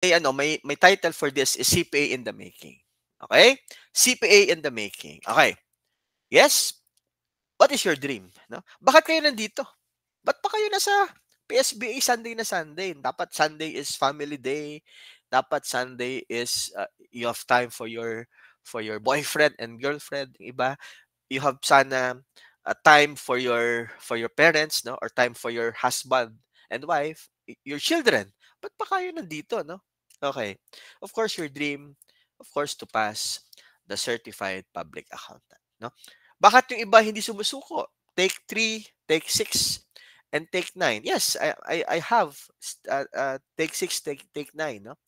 may title for this is CPA in the making. Okay? CPA in the making. Okay. Yes. What is your dream? No? Bakit kayo nandito? Ba't pa kayo nasa PSBA Sunday na Sunday? Dapat Sunday is family day. Dapat Sunday is you have time for your boyfriend and girlfriend, iba. You have sana time for your parents, no, or time for your husband and wife, your children. Ba't pa kayo nandito, no? Okay. Of course your dream, of course, to pass the certified public accountant, no? Bakit yung iba hindi sumusuko? Take 3, take 6, and take 9. Yes, I have take 6, take 9, no?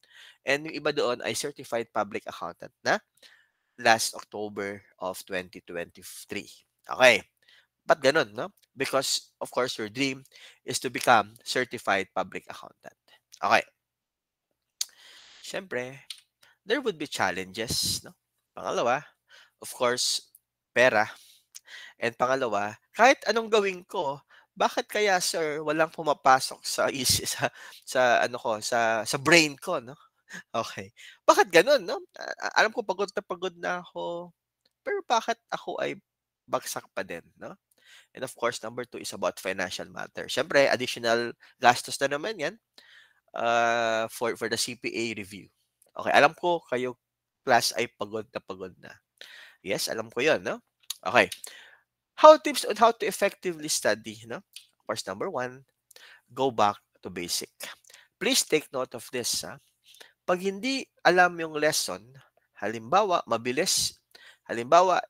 And yung iba doon ay certified public accountant na last October of 2023. Okay. But ganun, no? Because, of course, your dream is to become certified public accountant. Okay. Siyempre, there would be challenges, no? Pangalawa, of course, pera. And pangalawa, kahit anong gawin ko, bakit kaya sir walang pumapasok sa ano ko sa brain ko, no? Okay. Bakit gano'n, no? Alam ko pagod na ako, pero bakit ako ay bagsak pa din, no? And of course, number two is about financial matter. Siyempre, additional gastos na naman yan for the CPA review. Okay, alam ko kayo class ay pagod na pagod na. Yes, alam ko yon, no? Okay. How tips on how to effectively study, no? Of course, number one, go back to basic. Please take note of this, ha? Pag hindi alam yung lesson, halimbawa, mabilis, halimbawa,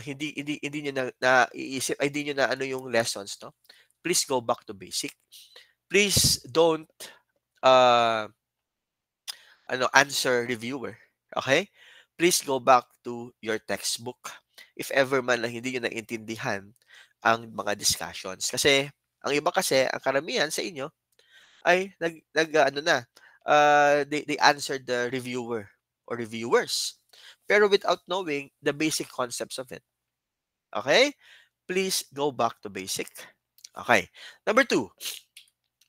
hindi niyo naiisip, ay hindi niyo na ano yung lessons, no? Please go back to basic. Please don't uh, answer reviewer. Okay? Please go back to your textbook if ever man lang hindi niyo naintindihan ang mga discussions. Kasi, ang iba kasi, ang karamihan sa inyo, ay they answered the reviewer or reviewers. Pero without knowing the basic concepts of it. Okay? Please go back to basic. Okay. Number two.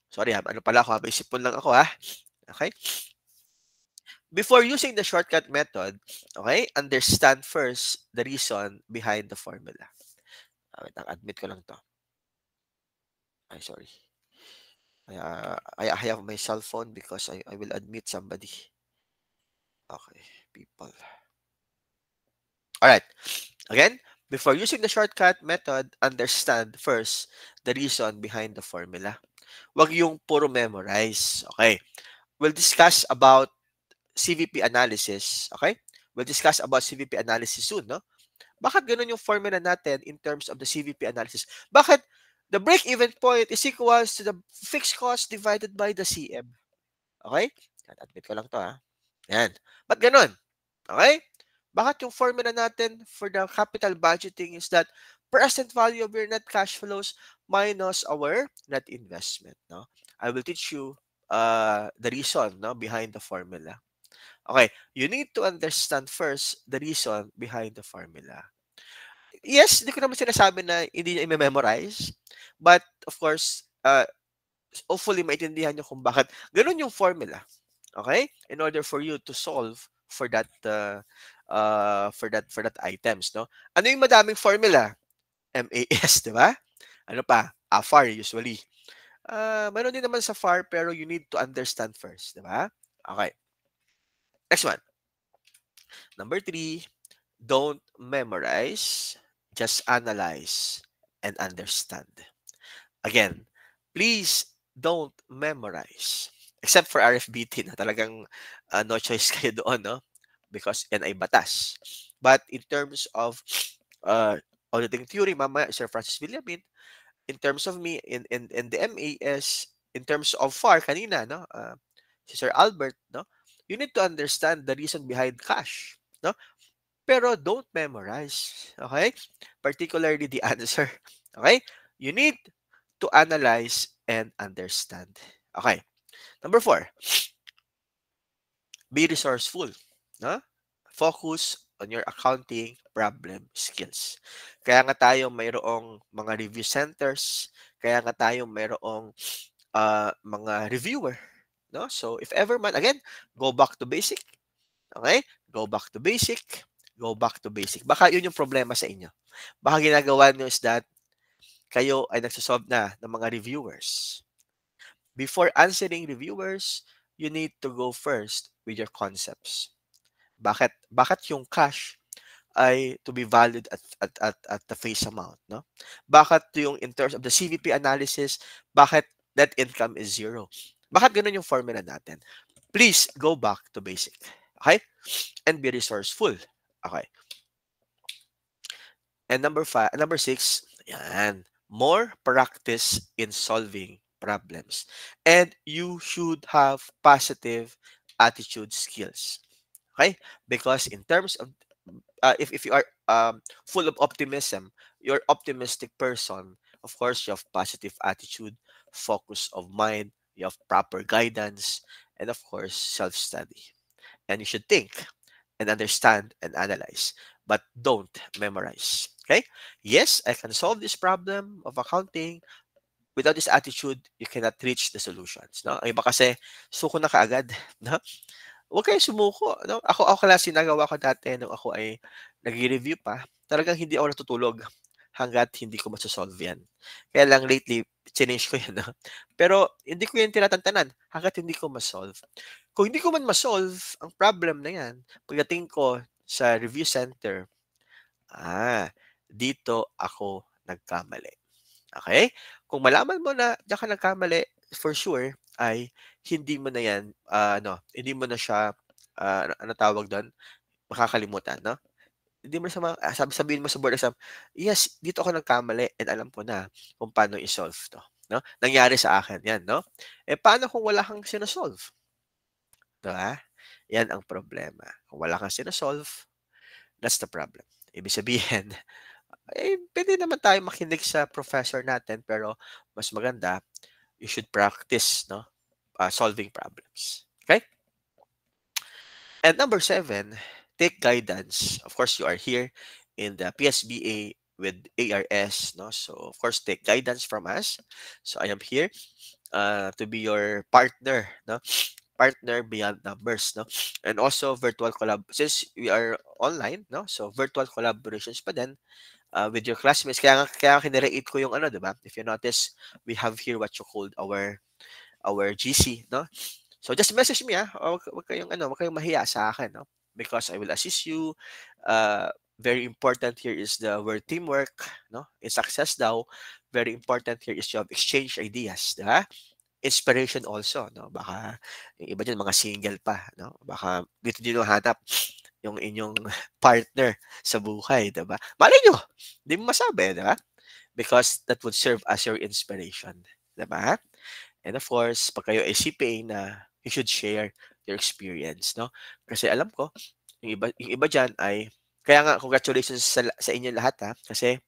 Sorry, ano pala ako, may sipon lang ako ha. Okay? Before using the shortcut method, okay, understand first the reason behind the formula. Wait, admit ko lang to. Ay, sorry. I have my cell phone because I will admit somebody. Okay, people. Alright. Again, before using the shortcut method, understand first the reason behind the formula. Wag yung puro memorize. Okay. We'll discuss about CVP analysis. Okay? We'll discuss about CVP analysis soon, no? Bakit ganun yung formula natin in terms of the CVP analysis? Bakit the break-even point is equals to the fixed cost divided by the CM? Okay? Admit ko lang to, ha? Yan. Ba't ganun? Okay? Bakit yung formula natin for the capital budgeting is that present value of your net cash flows minus our net investment, no? I will teach you the reason, no, behind the formula. Okay, you need to understand first the reason behind the formula. Yes, hindi ko naman sinasabi na hindi niya i-memorize, but of course, hopefully maintindihan niyo kung bakit ganun yung formula. Okay? In order for you to solve for that for that items, no? Ano yung madaming formula? MAS, di ba? Ano pa? FAR usually. Meron din naman sa FAR pero you need to understand first, di ba? Okay. Next one. Number 3, don't memorize, just analyze and understand. Again, please don't memorize. Except for RFBT na talagang no choice kayo doon, no? Because yan ay batas. But in terms of auditing theory, mamaya, Sir Francis Villamin, in terms of me, in the MAS, in terms of FAR, kanina, no? Si Sir Albert, no? You need to understand the reason behind cash, no? Pero don't memorize, okay? Particularly the answer, okay? You need to analyze and understand. Okay. Number 4, be resourceful. No? Focus on your accounting problem skills. Kaya nga tayo mayroong mga review centers, kaya nga tayo mayroong mga reviewer. no? So if ever man, again, go back to basic. Okay? Go back to basic. Go back to basic. Baka yun yung problema sa inyo. Baka ginagawa nyo is that kayo ay nagsosolve na ng mga reviewers. Before answering reviewers, you need to go first with your concepts. Bakit yung cash ay to be valued at the face amount, no? Bakit yung in terms of the CVP analysis, bakit net income is zero? Bakit ganun yung formula natin? Please go back to basic. Okay? And be resourceful. Okay. And number 6, yan, more practice in solving problems. And you should have positive attitude skills. Okay? Because in terms of if you are full of optimism, you're optimistic person, of course, you have positive attitude, focus of mind, you have proper guidance, and of course, self-study. And you should think and understand and analyze, but don't memorize. Okay? Yes, I can solve this problem of accounting. Without this attitude, you cannot reach the solutions. No? Ang iba kasi, suko na kaagad. No? Huwag kayo sumuko. No? Ako kasi nagawa ko dati nung ako ay nag-review pa. Talagang hindi ako natutulog hanggat hindi ko masasolve yan. Kaya lang lately, change ko yan. No? Pero hindi ko yan tinatantanan hanggat hindi ko masolve. Kung hindi ko man masolve ang problem na yan, pagdating ko sa review center, dito ako nagkamali. Okay? Kung malaman mo na diyan ka nagkamali, for sure, ay hindi mo na yan, hindi mo na siya, ano tawag doon, makakalimutan, no? Hindi mo na siya, sabihin mo sa board exam, yes, dito ako nagkamali and alam ko na kung paano i-solve to. No? Nangyari sa akin yan, no? Eh, paano kung wala kang sinasolve? Diba? Yan ang problema. Kung wala kang sinasolve, that's the problem. Ibig sabihin, pwede naman tayo makinig sa professor natin, pero mas maganda, you should practice, no? Solving problems. Okay? And number 7, take guidance. Of course, you are here in the PSBA with ARS, no? So, of course, take guidance from us. So, I am here to be your partner, no? Partner beyond numbers, no? And also virtual collab, since we are online, no? So virtual collaborations pa din with your classmates. Kaya kinirate ko yung ano, 'di ba? If you notice, we have here what you called our GC, no? So just message me, wag kayong mahiya sa akin, no? Because I will assist you. Very important here is the word teamwork, no? In success daw, very important here is you have exchange ideas, 'di ba? Inspiration also, no? Baka yung iba diyan mga single pa, no? Baka dito niyo hanap yung inyong partner sa buhay, 'di ba? Malay niyo, hindi mo masabi, 'di ba? Because that would serve as your inspiration, 'di ba? And of course, pag kayo ay CPA na, you should share your experience, no? Kasi alam ko, yung iba diyan ay kaya nga congratulations sa inyo lahat, kasi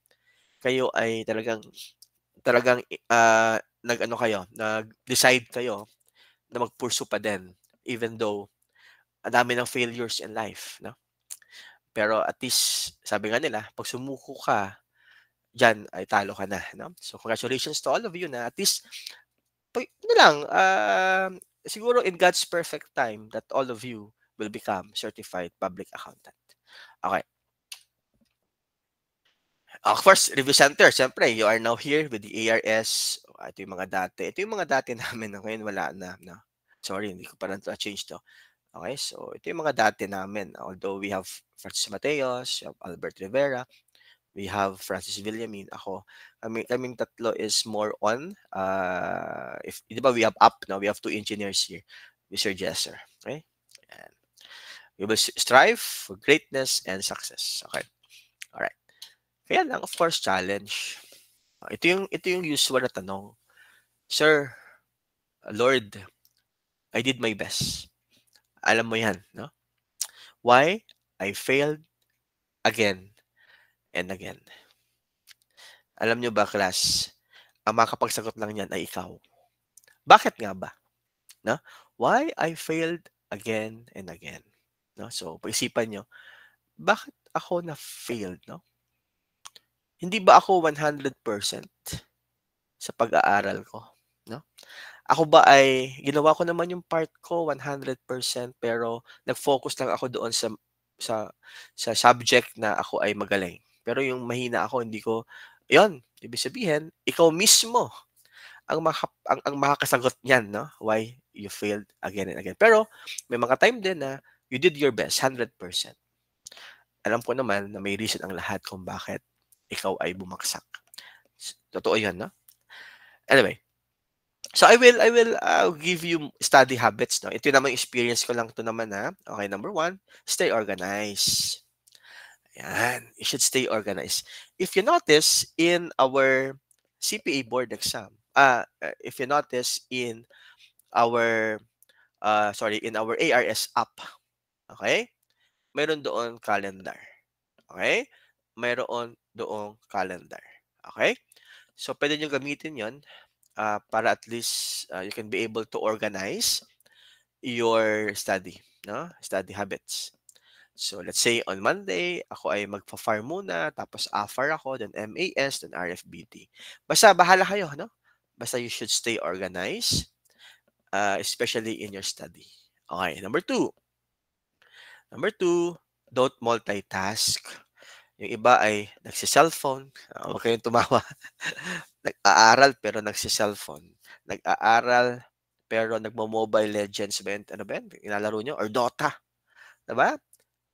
kayo ay talagang nag-ano kayo, nag-decide kayo na mag-pursue pa din even though ang dami ng failures in life, no? Pero at least sabi nga nila, pag sumuko ka, diyan ay talo ka na, no? So congratulations to all of you na at least ano lang, siguro in God's perfect time that all of you will become certified public accountant. Okay. Of course, review center, siyempre, you are now here with the ARS. Ito yung mga dati. Ito yung mga dati namin na ngayon wala na. No? Sorry, hindi ko pa na-change to. Okay, so ito yung mga dati namin. Although we have Francis Mateos, we have Albert Rivera, we have Francis Villamin, ako. Kaming tatlo is more on, di ba we have up now, we have 2 engineers here, Mr. Jesser. Okay? And we will strive for greatness and success. Okay? Alright. Kaya lang, of course, challenge. Ito yung usual na tanong. Sir, Lord, I did my best. Alam mo yan, no? Why I failed again and again. Alam nyo ba, class, ang makapagsagot lang yan ay ikaw. Bakit nga ba? No? Why I failed again and again. No? So, pag-isipan nyo, bakit ako na-failed, no? Hindi ba ako 100% sa pag-aaral ko, no? Ako ba ay ginawa ko naman yung part ko 100% pero nag-focus lang ako doon sa sa subject na ako ay magaling. Pero yung mahina ako hindi ko 'yun, ibig sabihin ikaw mismo ang makakasagot niyan 'no, why you failed again and again. Pero may mga time din na you did your best 100%. Alam ko naman na may reason ang lahat kung bakit ikaw ay bumagsak. Totoo 'yan 'no. Anyway, so I'll give you study habits 'no. Ito naman yung experience ko lang 'to naman, ha. Okay, number one, stay organized. Ayan, you should stay organized. If you notice in our CPA board exam, if you notice in our, in our ARS app, okay, meron doon calendar, okay, mayroon doong calendar, okay. So puwede niyong gamitin 'yon, para at least, you can be able to organize your study, 'no, study habits. So let's say on Monday, ako ay magfa-FAR muna, tapos AFAR ako, then MAS, then RFBT. Basta bahala kayo, 'no? Basta you should stay organized, especially in your study. Okay, number two, don't multitask. Yung iba ay nagse-cellphone, huwag kayong tumawa. Nag-aaral pero nagse-cellphone. Nag-aaral pero nagmo-Mobile Legends ba yun? Ano ba yun? Nilalaro niyo or Dota, 'di ba?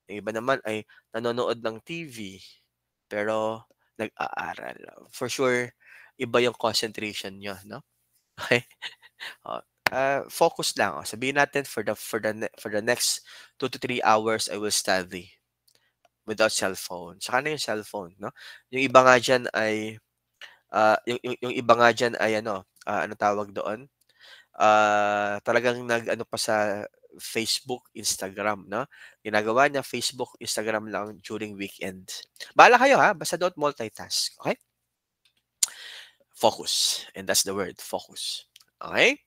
Yung iba naman ay nanonood ng TV pero nag-aaral. For sure, iba yung concentration niyo, 'no? Okey? Oh, focus lang, sabihin natin for the next 2 to 3 hours, I will study without cellphone. Saka na yung cellphone, 'no? Yung iba nga diyan ay, yung iba nga diyan ay ano, anong tawag doon? Talagang nag-ano pa sa Facebook, Instagram, 'no? Ginagawa niya Facebook, Instagram lang during weekend. Bahala kayo, ha, basta don't multitask, okay? Focus, and that's the word, focus. Okay?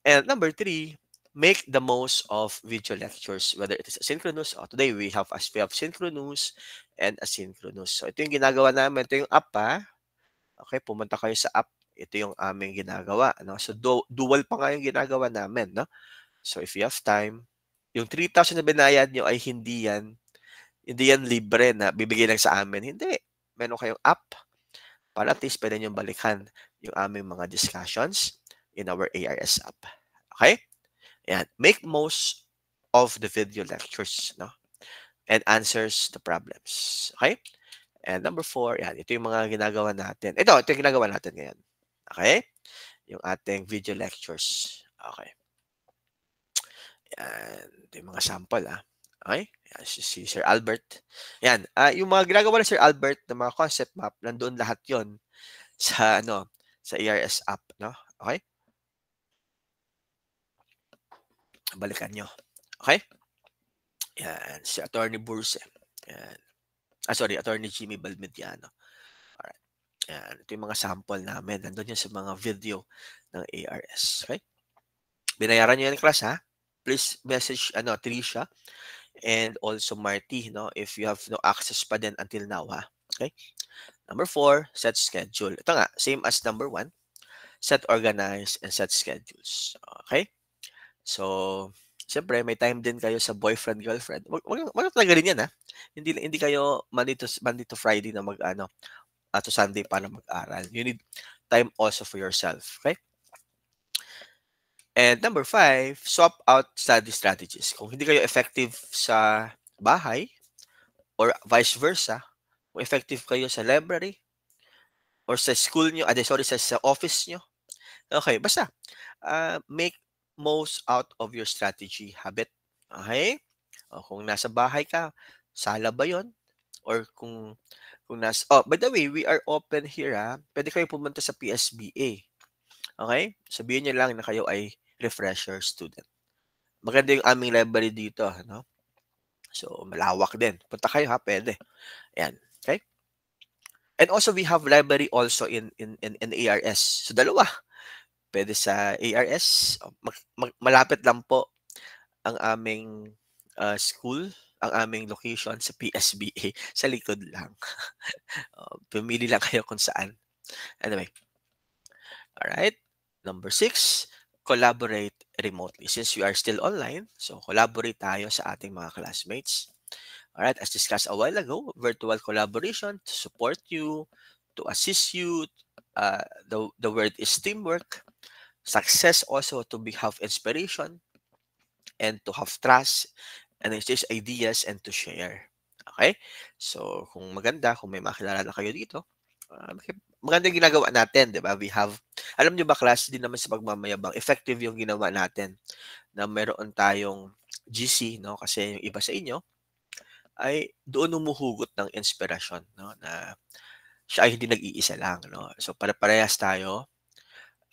And number three, make the most of video lectures, whether it is asynchronous. Today we have synchronous and asynchronous. So ito yung ginagawa namin, ito yung app, ha. Okay, pumunta kayo sa app. Ito yung aming ginagawa, no? So dual pa nga yung ginagawa namin, no? So if you have time, yung 3,000 na binayad niyo ay hindi yan libre na bibigay lang sa amin, hindi. Meron kayong app para at least puwede niyong balikan yung aming mga discussions in our ARS app. Okay? Ayan, make most of the video lectures, 'no, and answers the problems. Okay? And number four, yan, ito yung mga ginagawa natin. Ito yung ginagawa natin ngayon. Okay? Yung ating video lectures. Okay. Yan, ito yung mga sample, Okay? Yan, si Sir Albert. Yan, yung mga ginagawa ni Sir Albert na mga concept map, nandoon lahat yon sa ano, sa ARS app, 'no? Okay? Balikan nyo. Okay? Yan, si Attorney Burse. Yan. Sorry, Attorney Jimmy Balmediano. Alright. Yan, ito yung mga sample namin. Nandun yan sa mga video ng ARS. Okay? Binayaran nyo yan, class, ha? Please message Tricia and also Marty, no, if you have no access pa din until now, ha. Okay? Number four, set schedule. Ito nga, same as number one. Set organize and set schedules. Okay? So, siyempre may time din kayo sa boyfriend, girlfriend. Wag talaga rin 'yan, ha. Hindi kayo Monday to Friday na mag-ano, to Sunday para mag-aral. You need time also for yourself, okay? And number five, swap out study strategies. Kung hindi kayo effective sa bahay or vice versa, kung effective kayo sa library or sa school niyo, sa office niyo, okay, basta, make most out of your strategy habit, okay? O kung nasa bahay ka, sala ba 'yon? Or by the way, we are open here, puwede kayong pumunta sa PSBA, okay? Sabihin niyo lang na kayo ay refresher student. Maganda yung aming library dito, no? So, malawak din. Punta kayo, puwede. Ayan, okay? And also we have library also in ARS. So, dalawa. Puwede sa ARS, malapit lang po ang aming, school, ang aming location sa PSBA, sa likod lang. Pumili lang kayo kung saan. Anyway, alright. Number 6, collaborate remotely. Since we are still online, so collaborate tayo sa ating mga classmates. Alright, as discussed a while ago, virtual collaboration to support you, to assist you. The word is teamwork. Success also to be have inspiration and to have trust and exchange ideas and to share. Okay? So, kung maganda, kung may makilala na kayo dito, maganda yung ginagawa natin, di ba? We have, alam nyo ba, class, din naman sa pagmamayabang, effective yung ginawa natin na meron tayong GC, no? Kasi yung iba sa inyo ay doon humuhugot ng inspirasyon, no? Na siya ay hindi nag-iisa lang, no? So, para-parehas tayo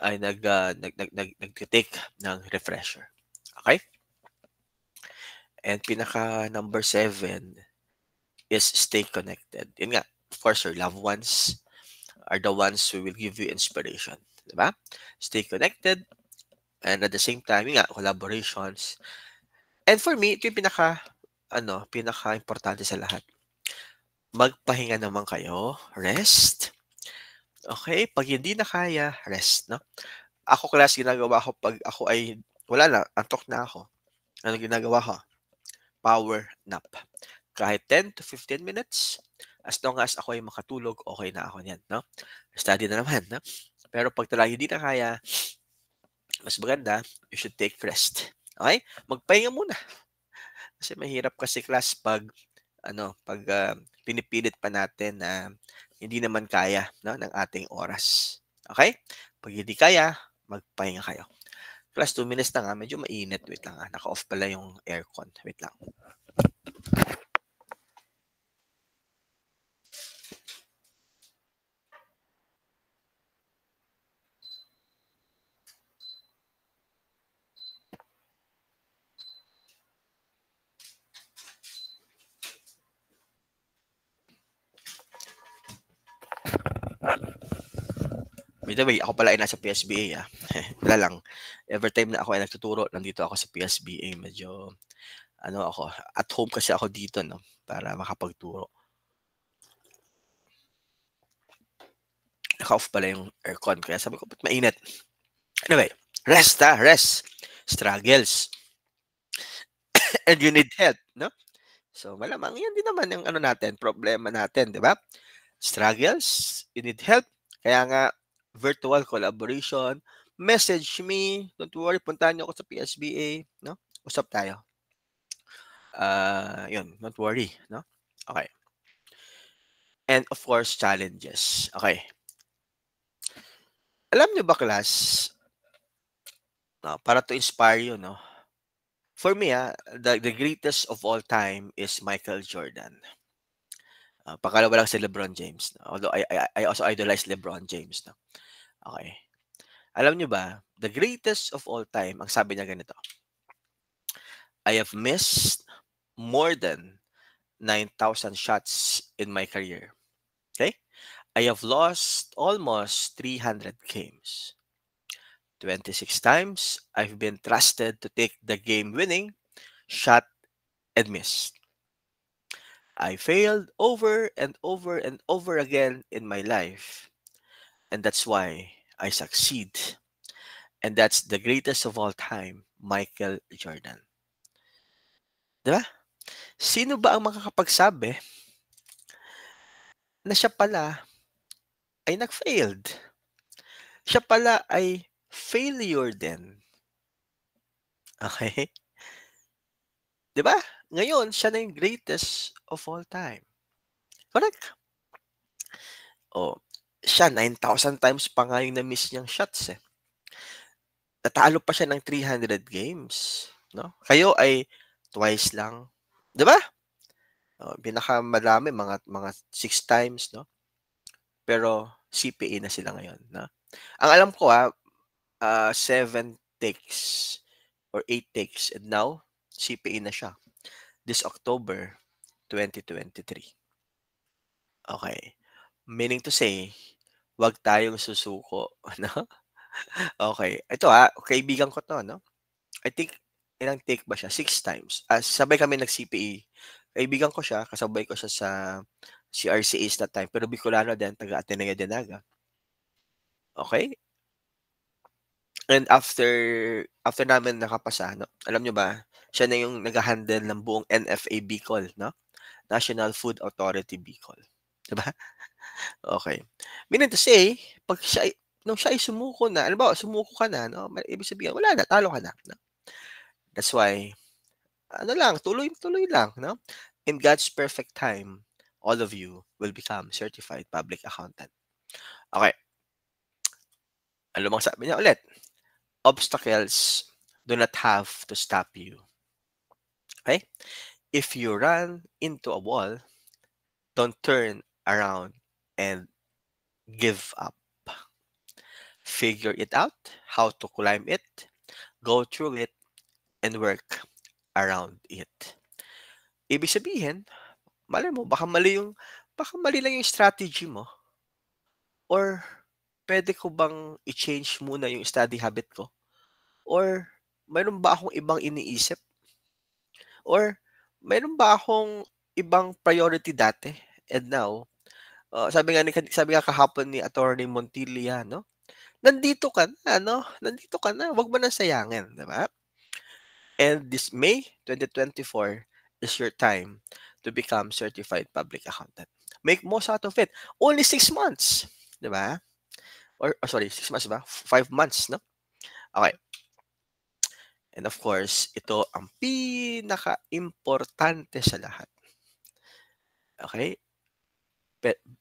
ay nag-take ng refresher. Okay? And pinaka number 7 is stay connected. Yun nga, of course, your loved ones are the ones who will give you inspiration. Diba? Stay connected and at the same time, yun nga, collaborations. And for me, ito yung pinaka-importante sa lahat. Magpahinga naman kayo. Rest. Okay? Pag hindi na kaya, rest. No? Ako, class, ginagawa ko pag ako ay, wala na, antok na ako. Ano ginagawa ko? Power nap. Kahit 10 to 15 minutes, as long as ako ay makatulog, okay na ako niyan, no? Study na naman, no? Pero pag talaga hindi na kaya, mas maganda, you should take rest. Okay? Magpahinga muna. Kasi mahirap kasi class pag pinipilit pa natin na hindi naman kaya, no, ng ating oras. Okay? Pag hindi kaya, magpahinga kayo. Class, 2 minutes na nga, medyo mainit. Wait lang, naka-off pala yung aircon. Wait lang. By the way, ako pala ay nasa PSBA. Wala lang. Every time na ako ay nagtuturo, nandito ako sa PSBA. Medyo, ako, at home kasi ako dito, no? Para makapagturo. Naka-off pala yung aircon. Kaya sabi ko, ba't mainit? Anyway, rest. Struggles. And you need help, no? So, malamang yan din naman yung natin, problema natin, di ba? Struggles, you need help. Kaya nga, virtual collaboration, message me, don't worry, puntahan niyo ako sa PSBA, no? Usap tayo. Yun, don't worry, no? Okay. And of course, challenges. Okay. Alam niyo ba, class, no, para to inspire you, no? For me, the greatest of all time is Michael Jordan. Pangalawa lang si LeBron James. No? Although I also idolize LeBron James. No? Okay. Alam niyo ba, the greatest of all time, ang sabi niya ganito, I have missed more than 9,000 shots in my career. Okay? I have lost almost 300 games. 26 times, I've been trusted to take the game-winning shot and miss. I failed over and over and over again in my life. And that's why I succeed. And that's the greatest of all time, Michael Jordan. Diba? Sino ba ang makakapagsabi na siya pala ay nag-failed? Siya pala ay failure din. Okay? Diba? Ngayon, siya na yung greatest of all time. Correct? Oh, siya 9,000 times pa nga yung na-miss niyang shots eh. Natalo pa siya ng 300 games. No? Kayo ay twice lang. Diba? Pinakamadami, mga 6 times, no? Pero CPA na sila ngayon. No? Ang alam ko 7 takes or 8 takes and now CPA na siya. This October 2023. Okay. Meaning to say, wag tayong susuko, no? Okay. Ito kaibigan ko to, no? I think ilang take ba siya? 6 times. Sabay kami nag-CPA. Kaibigan ko siya, kasabay ko siya sa CRCAs that time, pero Bicolano din, taga Ateneo de Naga. Okay? And after namin nakapasa, no, alam nyo ba, siya na yung nag-handle ng buong NFA Bicol, no? National Food Authority Bicol. Diba? Okay. Meaning to say, pag siya nung siya ay sumuko na, halimbawa sumuko ka na, no, ibig sabihin wala na, talo ka na, no? That's why, ano lang, tuloy-tuloy lang, no? In God's perfect time, all of you will become certified public accountant. Okay. Ano bang sabi niya ulit? Obstacles do not have to stop you. Okay? If you run into a wall, don't turn around and give up. Figure it out, how to climb it, go through it, and work around it. Ibig sabihin, malay mo, baka mali lang yung strategy mo, or pwede ko bang i-change muna yung study habit ko? Or mayroon ba akong ibang iniisip? Or mayroon ba akong ibang priority dati? And now, sabi nga kahapon ni Attorney Montilla, no? Nandito ka na, no? Nandito ka na. Wag mo nang sayangin, di ba? And this May 2024 is your time to become certified public accountant. Make most out of it. Only 6 months, di ba? Or sorry, 6 months ba? 5 months, no? Okay. And of course, ito ang pinaka-importante sa lahat. Okay?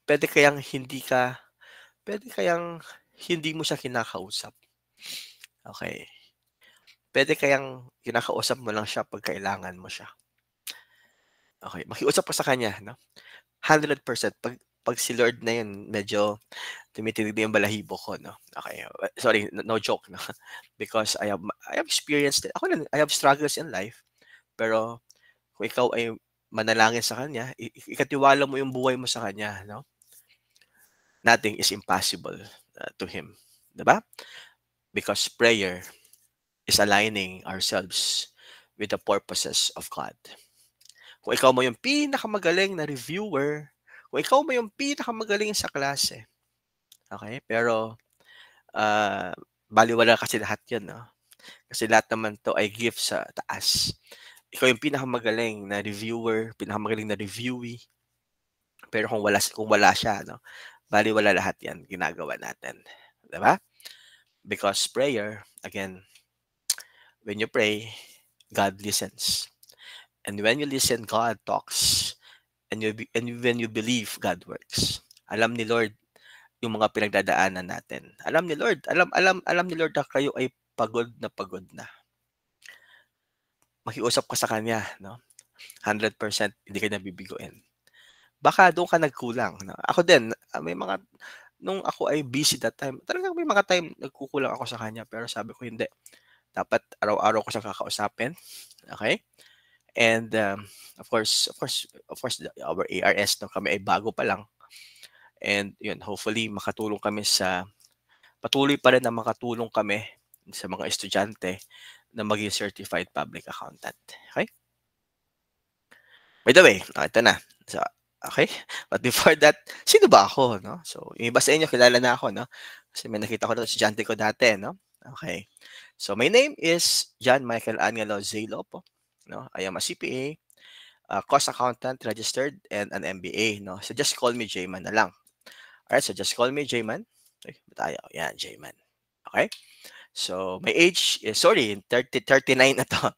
Pwede kayang hindi mo siya kinakausap. Okay. Pwede kayang kinakausap mo lang siya pag kailangan mo siya. Okay. Makiusap ka sa kanya, no? 100%. Pag si Lord na yun, medyo tumitinig na yung balahibo ko, no? Okay. Sorry, no joke, no? Because I have experienced it. Ako lang, I have struggles in life. Pero kung ikaw ay manalangin sa kanya, ikatiwala mo yung buhay mo sa kanya, no? Nothing is impossible to him. Diba? Because prayer is aligning ourselves with the purposes of God. Kung ikaw mo yung pinakamagaling na reviewer, kung ikaw mo yung pinakamagaling sa klase, okay? Pero, baliwala kasi lahat yun, no? Kasi lahat naman to ay gift sa taas. Ikaw yung pinakamagaling na reviewer, pinakamagaling na reviewee, pero kung wala siya, no? Baliwala lahat yan, ginagawa natin. Diba? Because prayer, again, when you pray, God listens. And when you listen, God talks. And when you believe, God works. Alam ni Lord yung mga pinagdadaanan natin. Alam ni Lord, alam ni Lord na kayo ay pagod na. Makiusap ka sa Kanya, no? 100% hindi ka nabibiguin. Baka doon ka nagkulang. No? Ako din, may mga, nung ako ay busy that time, talagang may mga time nagkukulang ako sa Kanya, pero sabi ko hindi. Dapat araw-araw ko siyang kakausapin. Okay? And of course, our ARS, no, kami ay bago pa lang. And yun, hopefully patuloy pa rin na makatulong kami sa mga estudyante na maging certified public accountant. Okay? By the way, ito na. So, okay? But before that, sino ba ako, no? So, yung iba sa inyo kilala na ako, no? Kasi may nakita ko na estudyante ko dati, no? Okay. So, my name is John Michael Angelo Zailopo. No? I am a CPA, cost accountant registered, and an MBA. No? So, just call me J-Man na lang. Alright, so just call me J-Man. Okay, tayo. Yan, J-Man. Okay? So, my age is, 39 na to.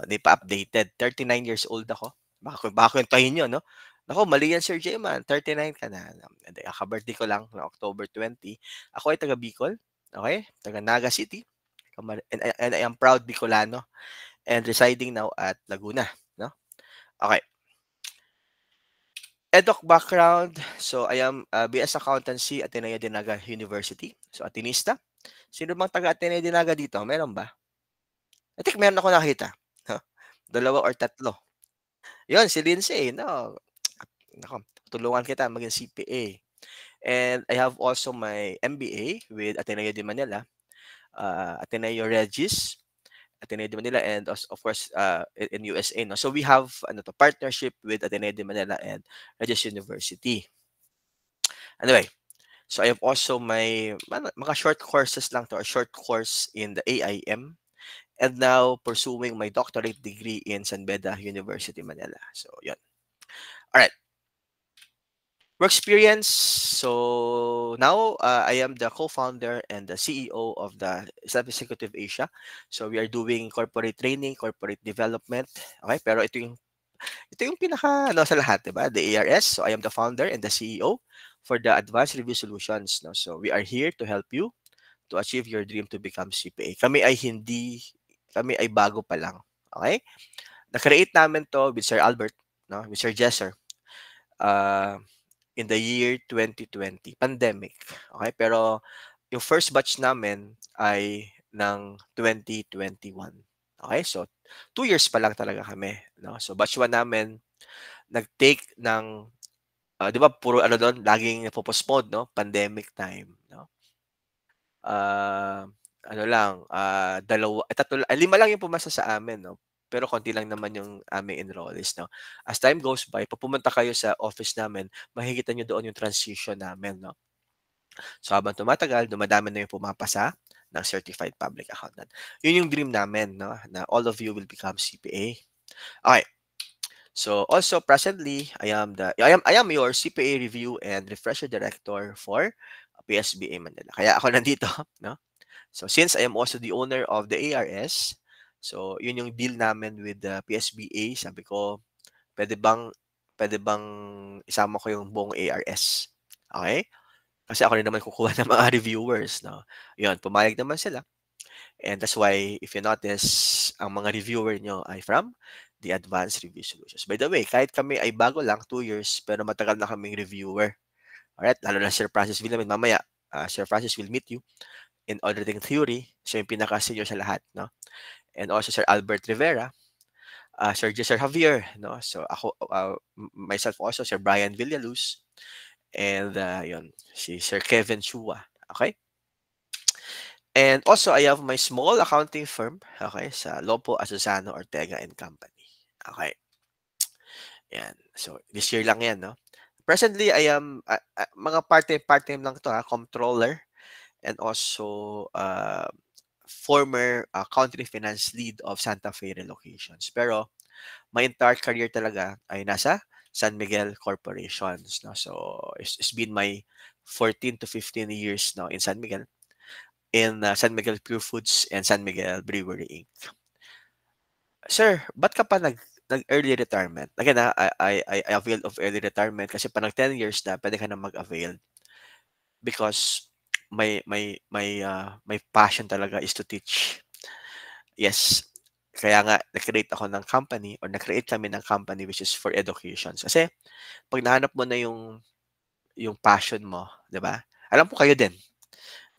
Hindi pa updated. 39 years old ako. Baka kwentahin nyo, no? Nako, mali yan, Sir J-Man. 39 ka na. Kaka-birthday ko lang na October 20. Ako ay taga Bicol. Okay? Taga Naga City. And I am proud Bicolano and residing now at Laguna. No? Okay. EDOC background. So, I am BS Accountancy at Ateneo de Naga University. So, Atenista. Sino bang taga Ateneo de Naga dito? Meron ba? I think meron ako nakita. Huh? 2 or 3. Yun, si Lindsay. No. Nako, tulungan kita maging CPA. And I have also my MBA with Ateneo de Manila, Ateneo Regis, Ateneo de Manila, and of course in USA. No? So we have partnership with Ateneo de Manila and Regis University. Anyway, So I have also my mga short courses lang to, a short course in the AIM, and now pursuing my doctorate degree in San Beda University, Manila. So, yun. All right. Work experience. So now I am the co-founder and the CEO of the Islam Executive Asia. So we are doing corporate training, corporate development. Okay, pero ito yung pinaka ano sa lahat, 'di ba? The ARS. So I am the founder and the CEO for the Advanced Review Solutions, no. So we are here to help you to achieve your dream to become CPA. Kami ay bago pa lang. Okay? Na-create namin to with Sir Albert, no, with Sir Jesser. Uh, in the year 2020, pandemic. Okay? Pero yung first batch namin ay ng 2021. Okay? So 2 years pa lang talaga kami, no? So batch 1 namin nag-take ng 'di ba puro ano doon, laging napo-postpone, no? Pandemic time, no? Ah, ano lang, 5 lang yung pumasa sa amin, 'no? Pero konti lang naman yung aming enrollees, 'no? As time goes by, 'pag pumunta kayo sa office namin, makikita niyo doon yung transition namin, 'no? So, habang tumatagal, dumadami na yung pumapasa ng Certified Public Accountant. Yun yung dream namin, 'no, na all of you will become CPA. Okay. So, also presently, I am your CPA Review and Refresher Director for PSBA Manila. Kaya ako nandito, 'no? So since I am also the owner of the ARS, so yun yung deal namin with the PSBA. Sabi ko, pwede bang pwede bang isama ko yung buong ARS? Okay? Kasi ako rin naman kukuha ng mga reviewers, no? Yun, pumayag naman sila. And that's why, if you notice, ang mga reviewer nyo ay from the Advanced Review Solutions. By the way, kahit kami ay bago lang, 2 years, pero matagal na kaming reviewer. Alright? Lalo na Sir Francis Villamin. Mamaya, Sir Francis will meet you in auditing theory. Siya yung pinaka-senior sa lahat, no? And also Sir Albert Rivera, Sir Javier, no? So ako, myself also, Sir Brian Villaluz, and yun, si Sir Kevin Chua. Okay? And also, I have my small accounting firm, okay, sa Lopo Asusano Ortega and Company. Okay, yan. So, this year lang yan, no? Presently, I am, mga part-time lang to, controller, and also former country finance lead of Santa Fe Relocations. Pero my entire career talaga ay nasa San Miguel Corporations, no? So it's been my 14 to 15 years now in San Miguel, in San Miguel Pure Foods and San Miguel Brewery Inc. Sir, ba't ka pa nag early retirement? Again, I availed of early retirement kasi pa nag 10 years na, pwede ka na mag-avail because my passion talaga is to teach. Yes. Kaya nga nag-create ako ng company or nag-create kami ng company which is for education. Kasi 'pag nahanap mo na yung passion mo, 'di ba? Alam ko kayo din.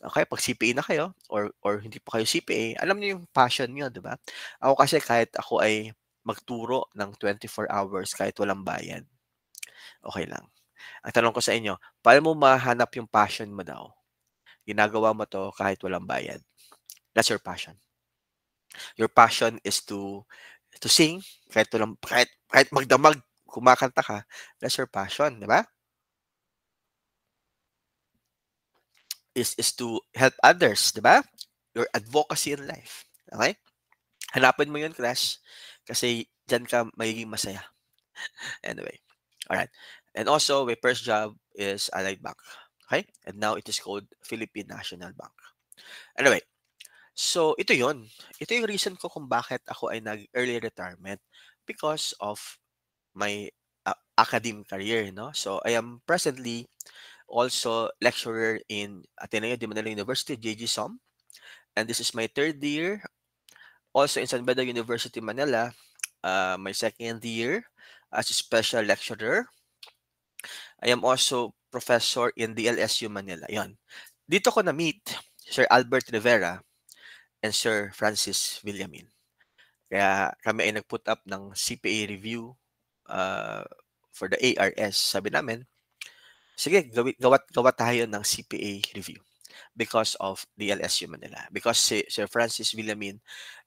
Okay, 'pag CPA na kayo or hindi pa kayo CPA, alam niyo yung passion niyo, 'di ba? Ako kasi kahit ako ay magturo ng 24 hours kahit walang bayad, okay lang. Ang tanong ko sa inyo, paano mo mahanap yung passion mo daw? Ginagawa mo 'to kahit walang bayad. That's your passion. Your passion is to sing, kahit magdamag, kumakanta ka, that's your passion, 'di ba? Is to help others, 'di ba? Your advocacy in life, okay? Hanapin mo 'yun, class, kasi diyan ka magiging masaya. Anyway, alright. And also, my first job is Allied Bank, okay? And now it is called Philippine National Bank. Anyway, so ito 'yun. Ito yung reason ko kung bakit ako ay nag-early retirement because of my academic career, no? So I am presently also lecturer in Ateneo de Manila University, JG SOM, and this is my third year. Also in San Beda University, Manila, my second year as a special lecturer. I am also professor in DLSU Manila. Yon. Dito ko na-meet Sir Albert Rivera and Sir Francis Villamin. Kaya kami ay nag-put up ng CPA review uh, for the ARS. Sabi namin, sige, gawa tayo ng CPA review because of the LSU Manila. Because si Sir Francis Villamin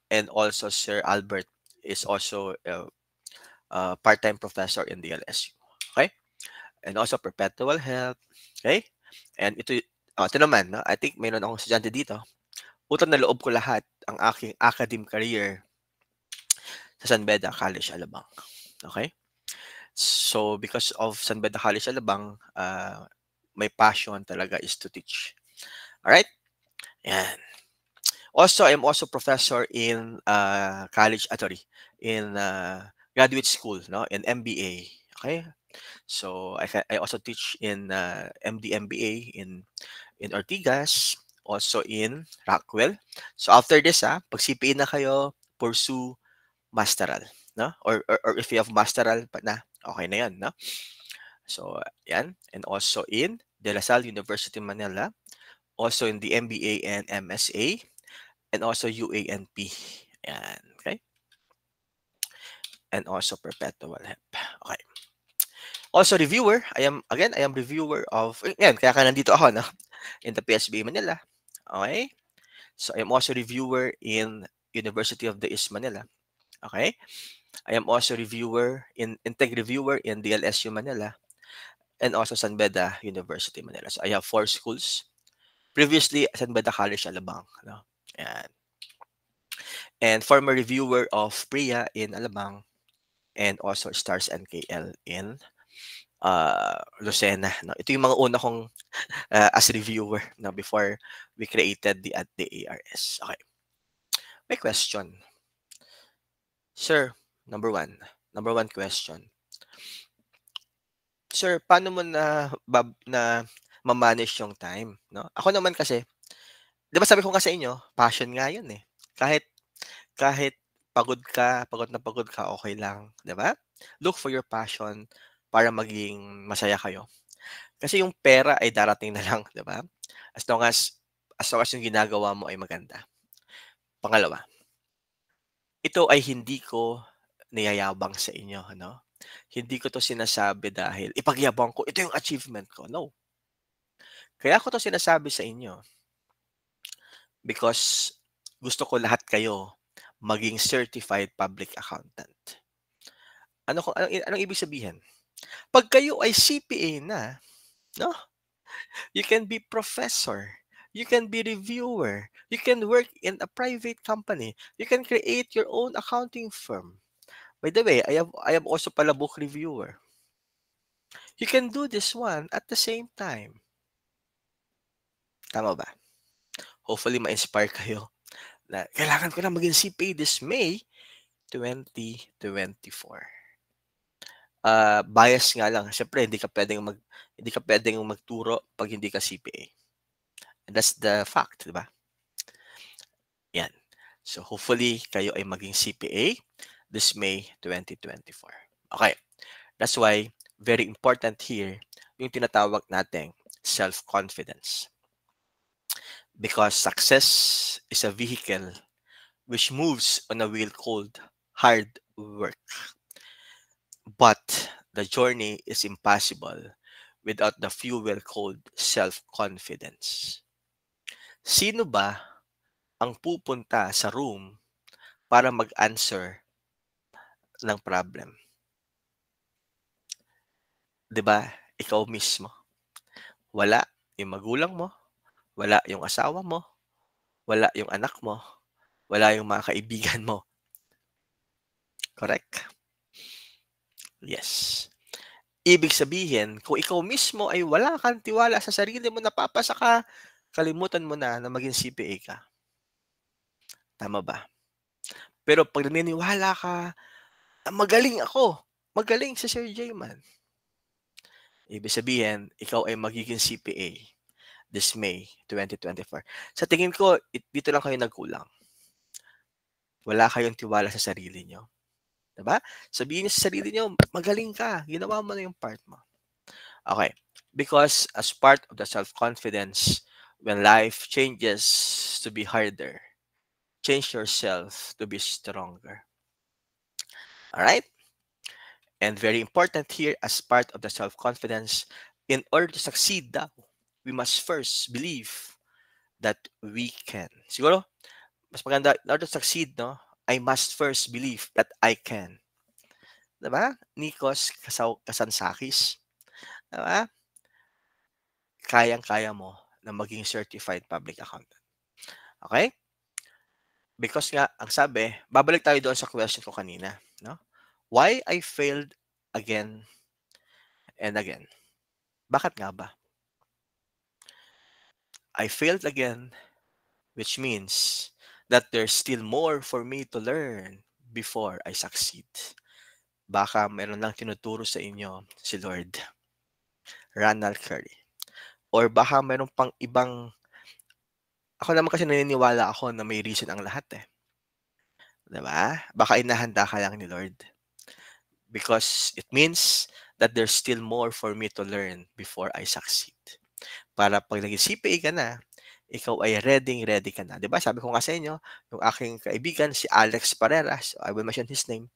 and also Sir Albert is also a part-time professor in the LSU. Okay? And also perpetual health. Okay? And ito naman, no? I think mayroon akong estudyante dito. Utang na loob ko lahat ang aking academic career sa San Beda College, Alabang. Okay? So, because of San Beda College, Alabang, my passion talaga is to teach. Alright? Yan. Also, I'm also professor in college, sorry, in graduate school, no, in MBA. Okay, so I also teach in MD MBA in Ortigas, also in Rockwell. So after this, pag CPA na kayo, pursue masteral, no? Or if you have masteral pa na, okay na 'yan, no? So yan, and also in De La Salle University Manila, also in the MBA and MSA, and also UANP. Yan, okay? And also perpetual help. Okay. Also reviewer, I am reviewer of, yan, kaya ka nandito ako, no? In the PSBA Manila. Okay? So I am also reviewer in University of the East Manila. Okay? I am also reviewer in Integ reviewer in DLSU Manila and also San Beda University Manila. So I have 4 schools. Previously, San Beda College Alabang, no? Yan. And former reviewer of Priya in Alabang and also Stars NKL in Lucena. No? Ito yung mga una kong as reviewer, no, before we created the ARS. Okay. My question. Sir, number one question. Sir, paano mo na ma-manage yung time, no? Ako naman kasi, 'di ba sabi ko nga sa inyo, passion nga 'yun eh. Kahit kahit pagod ka, okay lang, 'di ba? Look for your passion para maging masaya kayo. Kasi yung pera ay darating na lang, 'di ba? As long as yung ginagawa mo ay maganda. Pangalawa, ito ay hindi ko niyayabang sa inyo, ano? Hindi ko 'to sinasabi dahil ipagyabang ko, ito yung achievement ko, no. Kaya ko 'to sinasabi sa inyo because gusto ko lahat kayo maging certified public accountant. Anong ibig sabihin? 'Pag kayo ay CPA na, no, you can be professor, you can be reviewer, you can work in a private company, you can create your own accounting firm. By the way, I have also pala book reviewer. You can do this one at the same time. Tama ba? Hopefully ma-inspire kayo na kailangan ko na maging CPA this May 2024. Bias nga lang, siyempre hindi ka puwedeng magturo 'pag hindi ka CPA. And that's the fact, 'di ba? 'Yan. So hopefully kayo ay maging CPA this May 2024. Okay. That's why very important here yung tinatawag nating self-confidence. Because success is a vehicle which moves on a wheel called hard work. But the journey is impossible without the fuel called self-confidence. Sino ba ang pupunta sa room para mag-answer ng problem? 'Di ba? Ikaw mismo. Wala yung magulang mo, wala yung asawa mo, wala yung anak mo, wala yung mga kaibigan mo. Correct? Yes. Ibig sabihin, kung ikaw mismo ay wala kang tiwala sa sarili mo, napapasa ka, kalimutan mo na maging CPA ka. Tama ba? Pero pag naniniwala ka, magaling ako, magaling si Sir Jayman. Ibig sabihin, ikaw ay magiging CPA this May 2024. Sa tingin ko, dito lang kayo nagkulang. Wala kayong tiwala sa sarili nyo. Diba? Sabihin niyo sa sarili nyo, magaling ka. Ginawa mo na yung part mo. Okay. Because as part of the self-confidence, when life changes to be harder, change yourself to be stronger. Alright? And very important here, as part of the self-confidence, in order to succeed daw, we must first believe that we can. Siguro, mas maganda, in order to succeed, no, I must first believe that I can. Diba? Nikos Kasansakis. Diba? kayang-kaya mo na maging certified public accountant. Okay? Because nga, ang sabi, babalik tayo doon sa question ko kanina, no? Why I failed again and again. Bakit nga ba? I failed again, which means that there's still more for me to learn before I succeed. Baka meron lang tinuturo sa inyo si Lord Ronald Curry. Or baka meron pang ibang, ako naman kasi naniniwala ako na may reason ang lahat eh. Diba? Baka inahanda ka lang ni Lord. Because it means that there's still more for me to learn before I succeed. Para pag naging CPA ka na, ikaw ay ready ka na. Diba? Sabi ko nga sa inyo, yung aking kaibigan, si Alex Pareras, I will mention his name.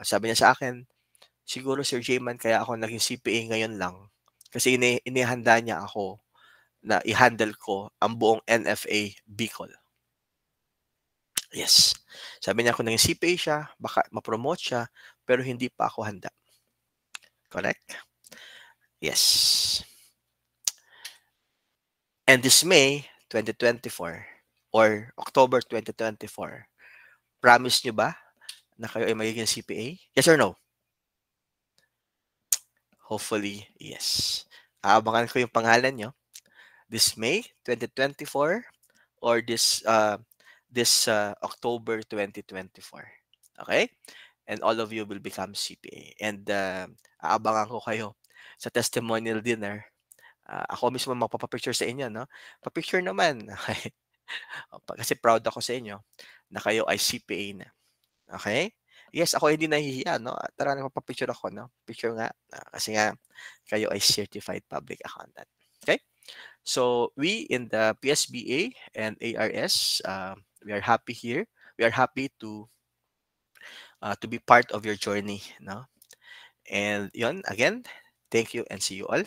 Sabi niya sa akin, siguro Sir Jayman, kaya ako naging CPA ngayon lang. Kasi inihanda niya ako na i-handle ko ang buong NFA Bicol. Yes. Sabi niya kung naging CPA siya, baka ma-promote siya, pero hindi pa ako handa. Correct? Yes. And this May 2024 or October 2024, promise nyo ba na kayo ay magiging CPA? Yes or no? Hopefully, yes. Aabangan ko yung pangalan nyo. This May 2024 or this October 2024. Okay? And all of you will become CPA. And aabangan ko kayo sa testimonial dinner. Ako mismo magpapapicture sa inyo, no? Papicture naman. Okay? Kasi proud ako sa inyo na kayo ay CPA na. Okay? Yes, ako hindi nahihiya, no? Tara, nagpapapicture ako, no? Picture nga. Kasi nga, kayo ay certified public accountant. Okay? So, we in the PSBA and ARS, we are happy here. We are happy to be part of your journey, no? And yon again, thank you and see you all.